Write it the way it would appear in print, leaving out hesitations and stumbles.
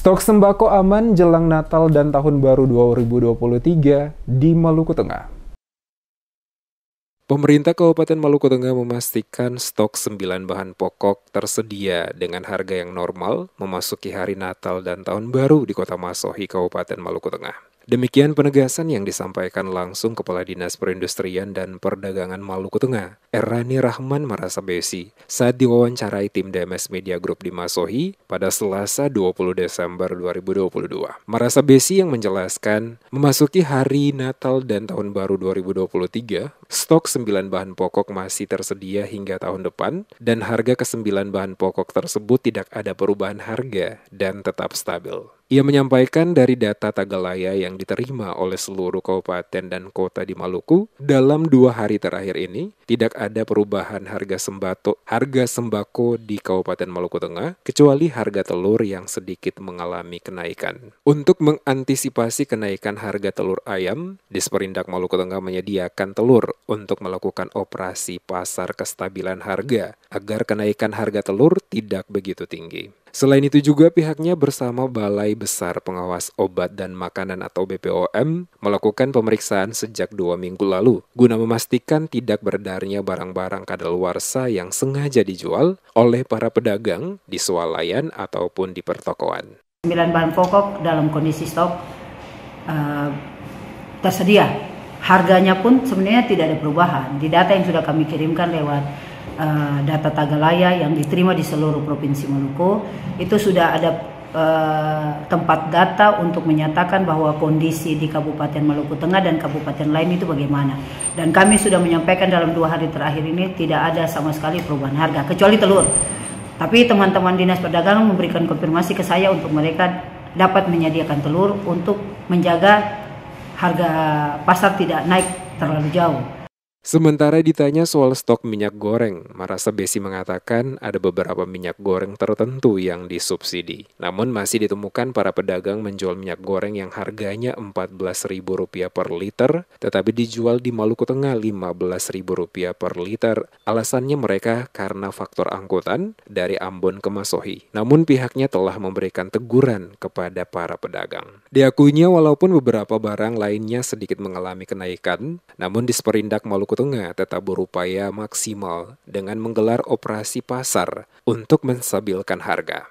Stok sembako aman jelang Natal dan Tahun Baru 2023 di Maluku Tengah. Pemerintah Kabupaten Maluku Tengah memastikan stok 9 bahan pokok tersedia dengan harga yang normal memasuki hari Natal dan Tahun Baru di Kota Masohi, Kabupaten Maluku Tengah. Demikian penegasan yang disampaikan langsung Kepala Dinas Perindustrian dan Perdagangan Maluku Tengah, Errani Rahman Marasabesi, saat diwawancarai tim DMS Media Group di Masohi pada Selasa 20 Desember 2022. Marasabesi yang menjelaskan, memasuki hari Natal dan Tahun Baru 2023, stok 9 bahan pokok masih tersedia hingga tahun depan, dan harga ke-9 bahan pokok tersebut tidak ada perubahan harga dan tetap stabil. Ia menyampaikan dari data Tagalaya yang diterima oleh seluruh kabupaten dan kota di Maluku, dalam 2 hari terakhir ini, tidak ada perubahan harga sembako di Kabupaten Maluku Tengah, kecuali harga telur yang sedikit mengalami kenaikan. Untuk mengantisipasi kenaikan harga telur ayam, Disperindak Maluku Tengah menyediakan telur untuk melakukan operasi pasar kestabilan harga, agar kenaikan harga telur tidak begitu tinggi. Selain itu juga pihaknya bersama Balai Besar Pengawas Obat dan Makanan atau BPOM melakukan pemeriksaan sejak 2 minggu lalu guna memastikan tidak beredarnya barang-barang kadaluarsa yang sengaja dijual oleh para pedagang di swalayan ataupun di pertokoan. 9 bahan pokok dalam kondisi stok tersedia. Harganya pun sebenarnya tidak ada perubahan. Di data yang sudah kami kirimkan lewat data Tagalaya yang diterima di seluruh Provinsi Maluku, itu sudah ada tempat data untuk menyatakan bahwa kondisi di Kabupaten Maluku Tengah dan kabupaten lain itu bagaimana. Dan kami sudah menyampaikan dalam 2 hari terakhir ini tidak ada sama sekali perubahan harga, kecuali telur. Tapi teman-teman Dinas Perdagangan memberikan konfirmasi ke saya untuk mereka dapat menyediakan telur untuk menjaga harga pasar tidak naik terlalu jauh. Sementara ditanya soal stok minyak goreng, Marasabesi mengatakan ada beberapa minyak goreng tertentu yang disubsidi. Namun masih ditemukan para pedagang menjual minyak goreng yang harganya Rp14.000 per liter, tetapi dijual di Maluku Tengah Rp15.000 per liter. Alasannya mereka karena faktor angkutan dari Ambon ke Masohi. Namun pihaknya telah memberikan teguran kepada para pedagang. Diakuinya walaupun beberapa barang lainnya sedikit mengalami kenaikan, namun Disperindak Maluku Tengah tetap berupaya maksimal dengan menggelar operasi pasar untuk menstabilkan harga.